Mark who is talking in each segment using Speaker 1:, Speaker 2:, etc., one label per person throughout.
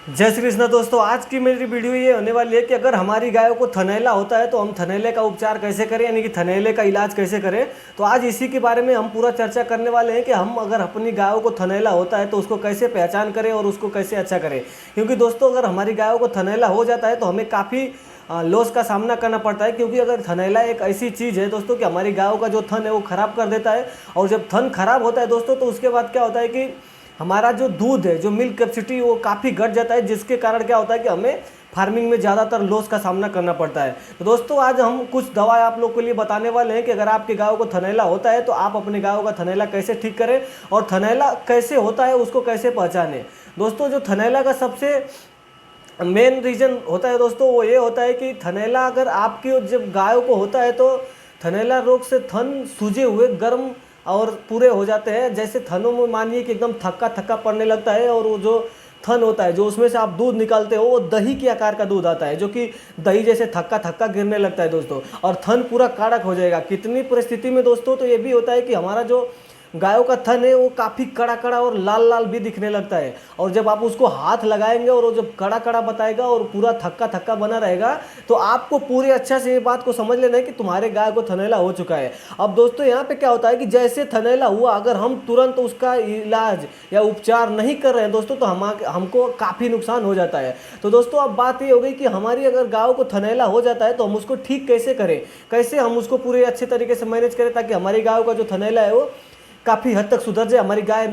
Speaker 1: जय श्री कृष्ण दोस्तों। आज की मेरी वीडियो ये होने वाली है कि अगर हमारी गायों को थनैला होता है तो हम थनैले का उपचार कैसे करें, यानी कि थनैले का इलाज कैसे करें। तो आज इसी के बारे में हम पूरा चर्चा करने वाले हैं कि हम अगर अपनी गायों को थनैला होता है तो उसको कैसे पहचान करें और उसको कैसे अच्छा करें। क्योंकि दोस्तों अगर हमारी गायों को थनैला हो जाता है तो हमें काफ़ी लॉस का सामना करना पड़ता है। क्योंकि अगर थनैला एक ऐसी चीज़ है दोस्तों कि हमारी गायों का जो थन है वो ख़राब कर देता है। और जब थन खराब होता है दोस्तों तो उसके बाद क्या होता है कि हमारा जो दूध है, जो मिल्क कैपेसिटी वो काफ़ी घट जाता है, जिसके कारण क्या होता है कि हमें फार्मिंग में ज़्यादातर लॉस का सामना करना पड़ता है। तो दोस्तों आज हम कुछ दवाएं आप लोग के लिए बताने वाले हैं कि अगर आपके गायों को थनैला होता है तो आप अपने गायों का थनैला कैसे ठीक करें और थनैला कैसे होता है उसको कैसे पहचानें। दोस्तों जो थनैला का सबसे मेन रीज़न होता है दोस्तों वो ये होता है कि थनैला अगर आपकी जब गायों को होता है तो थनैला रोग से थन सूजे हुए गर्म और पूरे हो जाते हैं। जैसे थनों में मानिए कि एकदम थक्का थक्का पड़ने लगता है और वो जो थन होता है जो उसमें से आप दूध निकालते हो वो दही के आकार का दूध आता है, जो कि दही जैसे थक्का थक्का गिरने लगता है दोस्तों, और थन पूरा कड़क हो जाएगा। कितनी परिस्थिति में दोस्तों तो ये भी होता है कि हमारा जो गायों का थन है वो काफ़ी कड़ा कड़ा और लाल लाल भी दिखने लगता है। और जब आप उसको हाथ लगाएंगे और वो जब कड़ा कड़ा बताएगा और पूरा थक्का थक्का बना रहेगा तो आपको पूरे अच्छा से ये बात को समझ लेना है कि तुम्हारे गाय को थनैला हो चुका है। अब दोस्तों यहाँ पे क्या होता है कि जैसे थनैला हुआ अगर हम तुरंत उसका इलाज या उपचार नहीं कर रहे हैं दोस्तों तो हमको काफ़ी नुकसान हो जाता है। तो दोस्तों अब बात ये हो गई कि हमारी अगर गायों को थनैला हो जाता है तो हम उसको ठीक कैसे करें, कैसे हम उसको पूरे अच्छे तरीके से मैनेज करें ताकि हमारी गायों का जो थनैला है वो काफ़ी हद तक सुधर जाए, हमारी गाय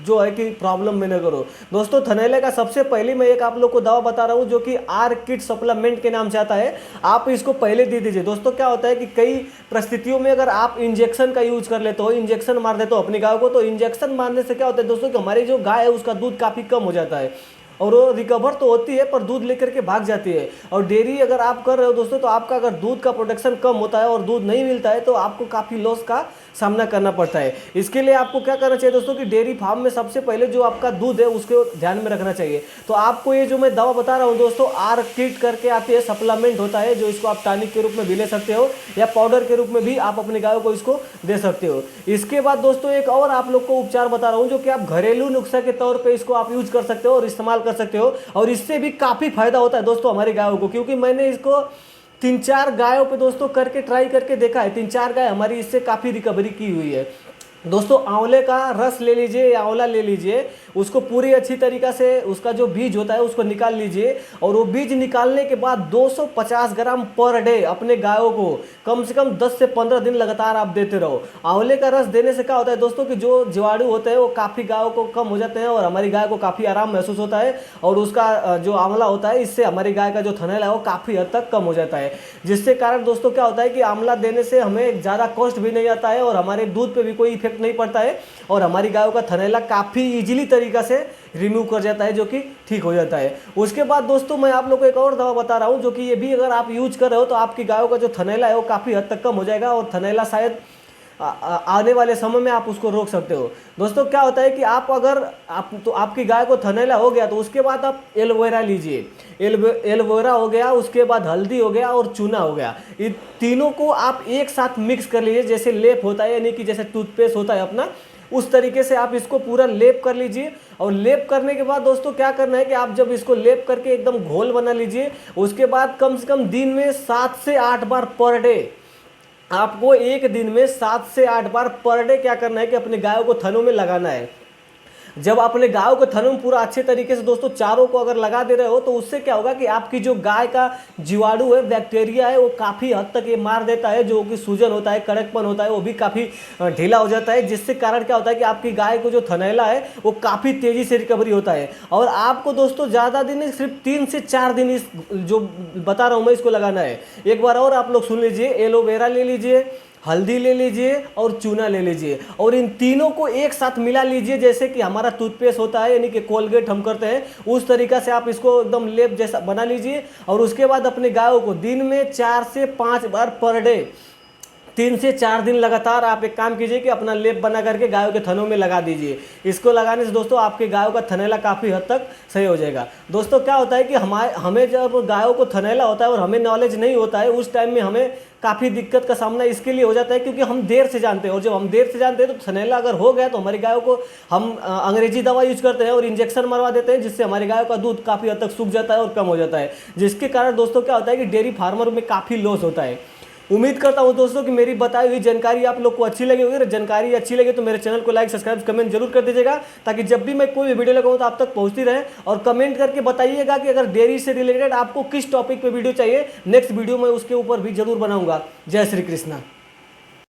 Speaker 1: जो है कि प्रॉब्लम में न करो। दोस्तों थनैले का सबसे पहले मैं एक आप लोग को दवा बता रहा हूँ जो कि आर किट सप्लीमेंट के नाम से आता है। आप इसको पहले दे दीजिए। दोस्तों क्या होता है कि कई परिस्थितियों में अगर आप इंजेक्शन का यूज कर लेते हो, इंजेक्शन मार देते हो अपनी गाय को, तो इंजेक्शन मारने से क्या होता है दोस्तों कि हमारी जो गाय है उसका दूध काफ़ी कम हो जाता है और वो रिकवर तो होती है पर दूध लेकर के भाग जाती है। और डेयरी अगर आप कर रहे हो दोस्तों तो आपका अगर दूध का प्रोडक्शन कम होता है और दूध नहीं मिलता है तो आपको काफ़ी लॉस का सामना करना पड़ता है। इसके लिए आपको क्या करना चाहिए दोस्तों कि डेयरी फार्म में सबसे पहले जो आपका दूध है उसको ध्यान में रखना चाहिए। तो आपको ये जो मैं दवा बता रहा हूँ दोस्तों आर किट करके आती है, सप्लीमेंट होता है, जो इसको आप टॉनिक के रूप में भी ले सकते हो या पाउडर के रूप में भी आप अपने गायों को इसको दे सकते हो। इसके बाद दोस्तों एक और आप लोग को उपचार बता रहा हूँ जो कि आप घरेलू नुस्खा के तौर पर इसको आप यूज कर सकते हो और इस्तेमाल कर सकते हो, और इससे भी काफ़ी फायदा होता है दोस्तों हमारी गायों को। क्योंकि मैंने इसको 3-4 गायों पे दोस्तों करके ट्राई करके देखा है, 3-4 गाय हमारी इससे काफ़ी रिकवरी की हुई है। दोस्तों आंवले का रस ले लीजिए या आंवला ले लीजिए, उसको पूरी अच्छी तरीक़ा से उसका जो बीज होता है उसको निकाल लीजिए और वो बीज निकालने के बाद 250 ग्राम पर डे अपने गायों को कम से कम 10 से 15 दिन लगातार आप देते रहो। आंवले का रस देने से क्या होता है दोस्तों कि जो जीवाणु होते हैं वो काफ़ी गायों को कम हो जाते हैं और हमारी गाय को काफ़ी आराम महसूस होता है। और उसका जो आंवला होता है इससे हमारी गाय का जो थनैला है वो काफ़ी हद तक कम हो जाता है, जिससे कारण दोस्तों क्या होता है कि आंवला देने से हमें ज़्यादा कॉस्ट भी नहीं आता है और हमारे दूध पे भी कोई इफेक्ट नहीं पड़ता है और हमारी गायों का थनैला काफ़ी इजीली तरीका से रिमूव कर जाता है, जो कि ठीक हो जाता है। उसके बाद दोस्तों मैं आप लोगों को एक और दवा बता रहा हूं जो कि ये भी अगर आप यूज कर रहे हो तो आपकी गायों का जो थनैला है वो काफ़ी हद तक कम हो जाएगा और थनैला शायद आने वाले समय में आप उसको रोक सकते हो। दोस्तों क्या होता है कि आप अगर आपकी गाय को थनैला हो गया तो उसके बाद आप एलोवेरा लीजिए। एलोवेरा हो गया, उसके बाद हल्दी हो गया और चूना हो गया, इन तीनों को आप एक साथ मिक्स कर लीजिए। जैसे लेप होता है, यानी कि जैसे टूथपेस्ट होता है अपना, उस तरीके से आप इसको पूरा लेप कर लीजिए। और लेप करने के बाद दोस्तों क्या करना है कि आप जब इसको लेप करके एकदम घोल बना लीजिए, उसके बाद कम से कम दिन में 7 से 8 बार पर डे आपको एक दिन में 7 से 8 बार पर डे क्या करना है कि अपने गायों को थनों में लगाना है। जब अपने गायों के थनों में पूरा अच्छे तरीके से दोस्तों चारों को अगर लगा दे रहे हो तो उससे क्या होगा कि आपकी जो गाय का जीवाणु है, बैक्टीरिया है, वो काफ़ी हद तक ये मार देता है। जो कि सूजन होता है, कड़कपन होता है, वो भी काफ़ी ढीला हो जाता है, जिससे कारण क्या होता है कि आपकी गाय को जो थनैला है वो काफ़ी तेज़ी से रिकवरी होता है। और आपको दोस्तों ज़्यादा दिन नहीं, सिर्फ 3 से 4 दिन इस जो बता रहा हूँ मैं इसको लगाना है। एक बार और आप लोग सुन लीजिए, एलोवेरा ले लीजिए, हल्दी ले लीजिए और चूना ले लीजिए और इन तीनों को एक साथ मिला लीजिए। जैसे कि हमारा टूथपेस्ट होता है, यानी कि कोलगेट हम करते हैं, उस तरीका से आप इसको एकदम लेप जैसा बना लीजिए। और उसके बाद अपने गायों को दिन में 4 से 5 बार पर डे 3 से 4 दिन लगातार आप एक काम कीजिए कि अपना लेप बना करके गायों के थनों में लगा दीजिए। इसको लगाने से दोस्तों आपके गायों का थनैला काफ़ी हद तक सही हो जाएगा। दोस्तों क्या होता है कि हमें जब गायों को थनैला होता है और हमें नॉलेज नहीं होता है, उस टाइम में हमें काफ़ी दिक्कत का सामना इसके लिए हो जाता है क्योंकि हम देर से जानते हैं, और जब हम देर से जानते हैं तो थनैला अगर हो गया तो हमारी गायों को हम अंग्रेजी दवा यूज करते हैं और इंजेक्शन मरवा देते हैं, जिससे हमारी गायों का दूध काफ़ी हद तक सूख जाता है और कम हो जाता है, जिसके कारण दोस्तों क्या होता है कि डेयरी फार्मर में काफ़ी लॉस होता है। उम्मीद करता हूं दोस्तों कि मेरी बताई हुई जानकारी आप लोग को अच्छी लगी होगी। अगर जानकारी अच्छी लगी तो मेरे चैनल को लाइक, सब्सक्राइब, कमेंट जरूर कर दीजिएगा, ताकि जब भी मैं कोई वीडियो लगाऊं तो आप तक पहुंचती रहे। और कमेंट करके बताइएगा कि अगर डेयरी से रिलेटेड आपको किस टॉपिक पे वीडियो चाहिए, नेक्स्ट वीडियो में उसके ऊपर भी जरूर बनाऊंगा। जय श्री कृष्णा।